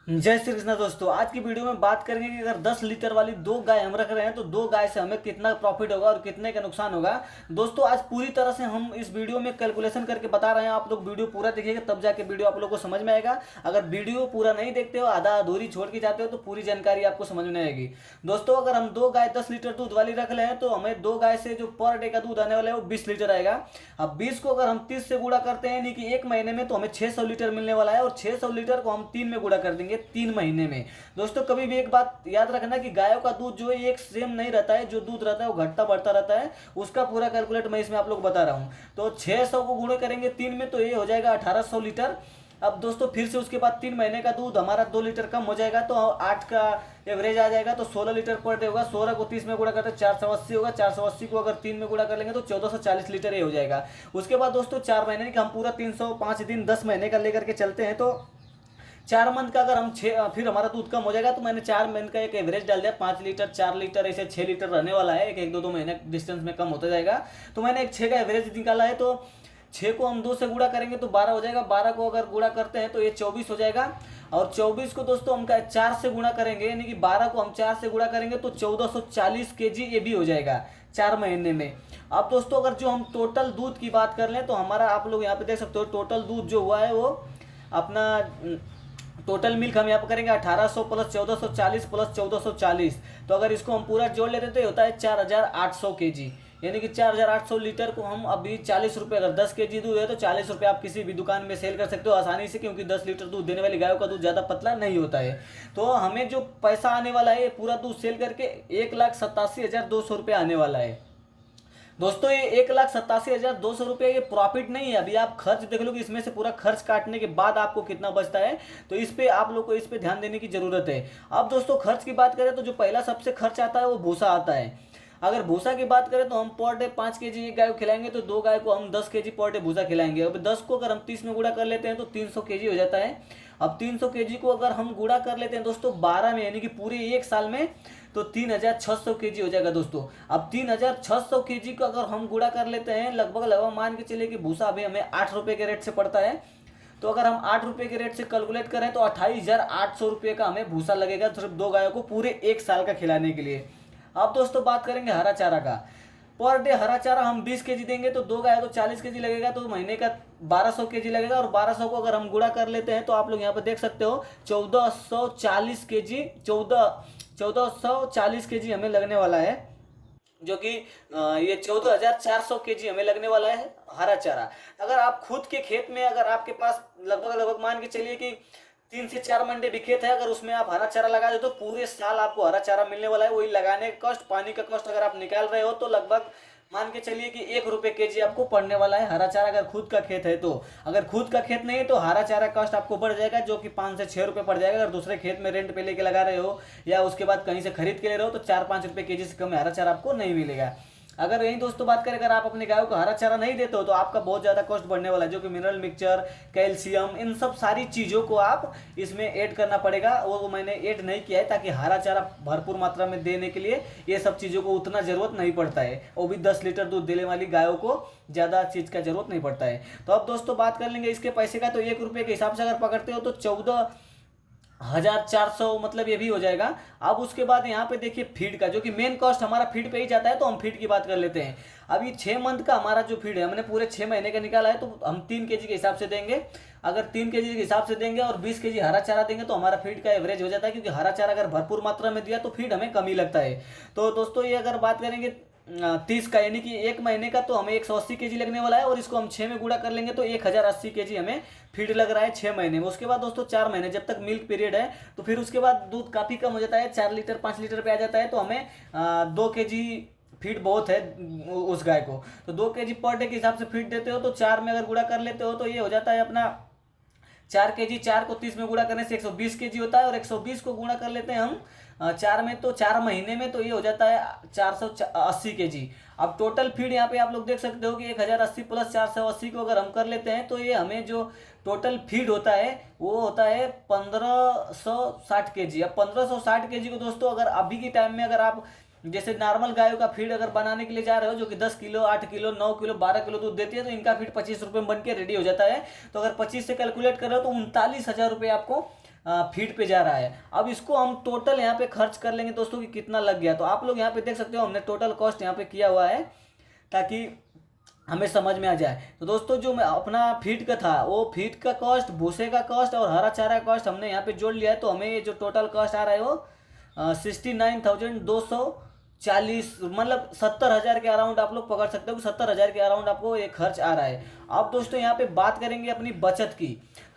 जय श्री कृष्ण दोस्तों। आज की वीडियो में बात करेंगे कि अगर 10 लीटर वाली दो गाय हम रख रहे हैं तो दो गाय से हमें कितना प्रॉफिट होगा और कितने का नुकसान होगा। दोस्तों आज पूरी तरह से हम इस वीडियो में कैलकुलेशन करके बता रहे हैं। आप लोग वीडियो पूरा देखिएगा तब जाके वीडियो आप लोग को समझ में आएगा। अगर वीडियो पूरा नहीं देखते हो, आधा अधूरी छोड़ के जाते हो, तो पूरी जानकारी आपको समझ में आएगी। दोस्तों अगर हम दो गाय 10 लीटर दूध वाली रख रहे हैं तो हमें दो गाय से जो पर डे का दूध आने वाला है वो 20 लीटर आएगा। अब 20 को अगर हम 30 से गुणा करते हैं, यानी कि एक महीने में, तो हमें 600 लीटर मिलने वाला है। और 600 लीटर को हम 3 में गुणा कर देंगे, 3 महीने में। दोस्तों कभी भी एक बात याद रखना कि गायों का दूध जो है एक सेम नहीं रहता है। जो दूध रहता है वो घटता बढ़ता रहता है। उसका पूरा कैलकुलेट मैं इसमें आप लोग बता रहा हूँ। तो 600 को गुणे करेंगे 3 में तो ये हो जाएगा 1800 लीटर। अब दोस्तों फिर से उसके बाद 3 महीने का दूध हमारा 2 लीटर कम हो जाएगा, तो 8 का एवरेज आ जाएगा। तो 16 लीटर पर डे होगा। 16 को 30 में गुणा करते 480 होगा। 480 को अगर 3 में गुणा कर लेंगे तो 1440 लीटर ये हो जाएगा। उसके बाद दोस्तों 4 महीने का हम पूरा 305 दिन 10 महीने का लेकर के चलते हैं, तो 4 मंथ का अगर हम फिर हमारा दूध कम हो जाएगा। तो मैंने 4 मंथ का एक एवरेज डाल दिया, 5 लीटर 4 लीटर ऐसे 6 लीटर रहने वाला है। एक एक दो दो महीने डिस्टेंस में कम होता जाएगा। तो मैंने एक 6 का एवरेज निकाला है। तो 6 को हम 2 से गुणा करेंगे तो 12 हो जाएगा। 12 को अगर गुणा करते हैं तो ये 24 हो जाएगा। और 24 को दोस्तों हम 4 से गुणा करेंगे, यानी कि 12 को हम 4 से गुणा करेंगे तो 1440 kg ये भी हो जाएगा 4 महीने में। अब दोस्तों अगर जो हम टोटल दूध की बात कर लें तो हमारा, आप लोग यहाँ पे देख सकते हो, टोटल दूध जो हुआ है वो अपना टोटल मिल्क हम यहाँ पर करेंगे 1800 प्लस 1440 प्लस 1440। तो अगर इसको हम पूरा जोड़ लेते तो ये होता है 4800 kg। यानी कि 4800 लीटर को हम अभी 40 रुपये, अगर 10 kg दूध है तो 40 रुपये आप किसी भी दुकान में सेल कर सकते हो आसानी से, क्योंकि 10 लीटर दूध देने वाली गायों का दूध ज़्यादा पतला नहीं होता है। तो हमें जो पैसा आने वाला है पूरा दूध सेल करके 1,87,200 रुपये आने वाला है। दोस्तों ये 1,87,200 रुपये ये प्रॉफिट नहीं है। अभी आप खर्च देख लो कि इसमें से पूरा खर्च काटने के बाद आपको कितना बचता है। तो इस पे आप लोग को इस पे ध्यान देने की जरूरत है। अब दोस्तों खर्च की बात करें तो जो पहला सबसे खर्च आता है वो भूसा आता है। अगर भूसा की बात करें तो हम पर डे 5 kg एक गाय को खिलाएंगे तो दो गाय को हम 10 kg पर डे भूसा खिलाएंगे। अब 10 को अगर हम 30 में गुणा कर लेते हैं तो 300 kg हो जाता है। अब 300 kg को अगर हम गुणा कर लेते हैं दोस्तों 12 में, यानी कि पूरे एक साल में, तो 3600 kg हो जाएगा दोस्तों। अब 3600 kg को अगर हम गुणा कर लेते हैं, लगभग लगभग मान के चलिए कि भूसा अभी हमें 8 रुपये के रेट से पड़ता है। तो अगर हम 8 रुपये के रेट से कैलकुलेट करें तो 28,800 रुपये का हमें भूसा लगेगा सिर्फ दो गायों को पूरे एक साल का खिलाने के लिए। अब दोस्तों बात करेंगे हरा चारा का। पर डे हरा चारा हम 20 kg देंगे तो दो गाय को 40 kg लगेगा, तो महीने का 1200 kg लगेगा। और 1200 को अगर हम गुणा कर लेते हैं तो आप लोग यहाँ पे देख सकते हो 1440 kg, 1440 kg हमें लगने वाला है। जो कि ये 14,400 kg हमें लगने वाला है हरा चारा। अगर आप खुद के खेत में, अगर आपके पास लगभग लगभग मान के चलिए कि 3 से 4 मंडे भी खेत है, अगर उसमें आप हरा चारा लगा दे तो पूरे साल आपको हरा चारा मिलने वाला है। वही लगाने का कष्ट, पानी का कष्ट अगर आप निकाल रहे हो तो लगभग मान के चलिए कि 1 रुपये kg आपको पड़ने वाला है हरा चारा, अगर खुद का खेत है तो। अगर खुद का खेत नहीं है तो हरा चारा कॉस्ट आपको बढ़ जाएगा, जो कि 5 से 6 रुपये पड़ जाएगा। अगर दूसरे खेत में रेंट पे लेके लगा रहे हो या उसके बाद कहीं से खरीद के ले रहे हो तो 4-5 रुपये kg से कम में हरा चारा आपको नहीं मिलेगा। अगर यही दोस्तों बात करें, अगर आप अपने गायों को हरा चारा नहीं देते हो तो आपका बहुत ज़्यादा कॉस्ट बढ़ने वाला है, जो कि मिनरल मिक्सचर, कैल्शियम, इन सब सारी चीज़ों को आप इसमें ऐड करना पड़ेगा। वो मैंने ऐड नहीं किया है ताकि हरा चारा भरपूर मात्रा में देने के लिए ये सब चीज़ों को उतना ज़रूरत नहीं पड़ता है। वो भी 10 लीटर दूध देने वाली गायों को ज़्यादा चीज़ का ज़रूरत नहीं पड़ता है। तो अब दोस्तों बात कर लेंगे इसके पैसे का। तो 1 रुपये के हिसाब से अगर पकड़ते हो तो 14,400 मतलब ये भी हो जाएगा। अब उसके बाद यहाँ पे देखिए फीड का, जो कि मेन कॉस्ट हमारा फीड पे ही जाता है, तो हम फीड की बात कर लेते हैं। अभी 6 मंथ का हमारा जो फीड है हमने पूरे 6 महीने का निकाला है, तो हम 3 kg के हिसाब से देंगे। अगर 3 kg के हिसाब से देंगे और 20 kg हरा चारा देंगे तो हमारा फीड का एवरेज हो जाता है, क्योंकि हरा चारा अगर भरपूर मात्रा में दिया तो फीड हमें कम ही लगता है। तो दोस्तों ये अगर बात करेंगे 30 का, यानी कि एक महीने का, तो हमें 180 kg लगने वाला है। और इसको हम 6 में गुणा कर लेंगे तो 1080 kg हमें फीड लग रहा है 6 महीने में। उसके बाद दोस्तों 4 महीने जब तक मिल्क पीरियड है तो फिर उसके बाद दूध काफ़ी कम हो जाता है, 4 लीटर 5 लीटर पे आ जाता है। तो हमें 2 kg फीड बहुत है उस गाय को। तो 2 kg पर डे के हिसाब से फीड देते हो तो 4 में अगर गुणा कर लेते हो तो ये हो जाता है अपना 4 kg। 4 को 30 में गुणा करने से 120 kg होता है। और 120 को गुणा कर लेते हैं हम 4 में, तो 4 महीने में, तो ये हो जाता है 480 kg। अब टोटल फीड यहाँ पे आप लोग देख सकते हो कि 1080 प्लस 480 को अगर हम कर लेते हैं तो ये हमें जो टोटल फीड होता है वो होता है 1560 kg। अब 1560 kg को दोस्तों अगर अभी के टाइम में, अगर आप जैसे नॉर्मल गायों का फीड अगर बनाने के लिए जा रहे हो, जो कि 10 किलो, 8 किलो, 9 किलो, 12 किलो दूध देती है, तो इनका फीड 25 रुपये में बन के रेडी हो जाता है। तो अगर 25 से कैलकुलेट कर रहे हो तो 39,000 रुपये आपको फीड पे जा रहा है। अब इसको हम टोटल यहाँ पे खर्च कर लेंगे दोस्तों कि कितना लग गया। तो आप लोग यहाँ पे देख सकते हो हमने टोटल कॉस्ट यहाँ पे किया हुआ है ताकि हमें समझ में आ जाए। तो दोस्तों जो मैं अपना फीड का था वो फीड का कॉस्ट, भूसे का कॉस्ट और हरा चारा का कॉस्ट हमने यहाँ पे जोड़ लिया है। तो हमें ये जो टोटल कॉस्ट आ रहा है वो 69,240, मतलब 70,000 के अराउंड आप लोग पकड़ सकते हो कि 70,000 के अराउंड आपको ये खर्च आ रहा है। अब दोस्तों यहाँ पे बात करेंगे अपनी बचत की।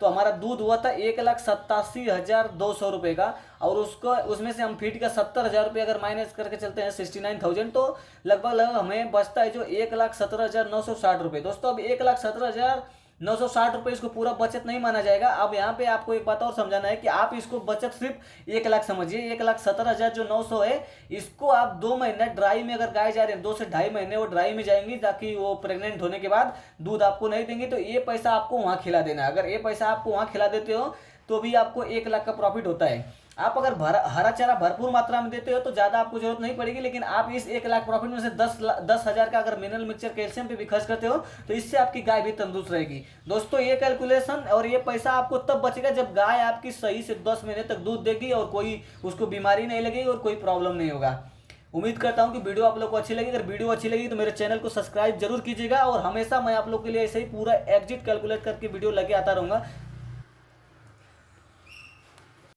तो हमारा दूध हुआ था 1,87,200 रुपये का, और उसको उसमें से हम फीड का 70,000 रुपये अगर माइनस करके चलते हैं 69,000, तो लगभग लगभग हमें बचता है जो 1,17,960 रुपये। दोस्तों अब 1,17,960 रुपये इसको पूरा बचत नहीं माना जाएगा। अब यहाँ पे आपको एक बात और समझाना है कि आप इसको बचत सिर्फ 1,00,000 समझिए। 1,17,000 जो 900 है, इसको आप 2 महीने ड्राई में अगर गाय जा रहे हैं, 2 से 2.5 महीने वो ड्राई में जाएंगी ताकि वो प्रेग्नेंट होने के बाद दूध आपको नहीं देंगे। तो ये पैसा आपको वहाँ खिला देना है। अगर ये पैसा आपको वहाँ खिला देते हो तो भी आपको 1,00,000 का प्रॉफिट होता है। आप अगर हरा चारा भरपूर मात्रा में देते हो तो ज़्यादा आपको जरूरत नहीं पड़ेगी, लेकिन आप इस 1,00,000 प्रॉफिट में से 10,000 का अगर मिनरल मिक्सचर कैल्शियम पे भी खर्च करते हो तो इससे आपकी गाय भी तंदुरुस्त रहेगी। दोस्तों ये कैलकुलेशन और ये पैसा आपको तब बचेगा जब गाय आपकी सही से 10 महीने तक दूध देगी और कोई उसको बीमारी नहीं लगेगी और कोई प्रॉब्लम नहीं होगा। उम्मीद करता हूं कि वीडियो आप लोग को अच्छी लगी। अगर वीडियो अच्छी लगी तो मेरे चैनल को सब्सक्राइब जरूर कीजिएगा, और हमेशा मैं आप लोग के लिए ऐसे ही पूरा एग्जिट कैलकुलेट करके वीडियो लेके आता रहूँगा।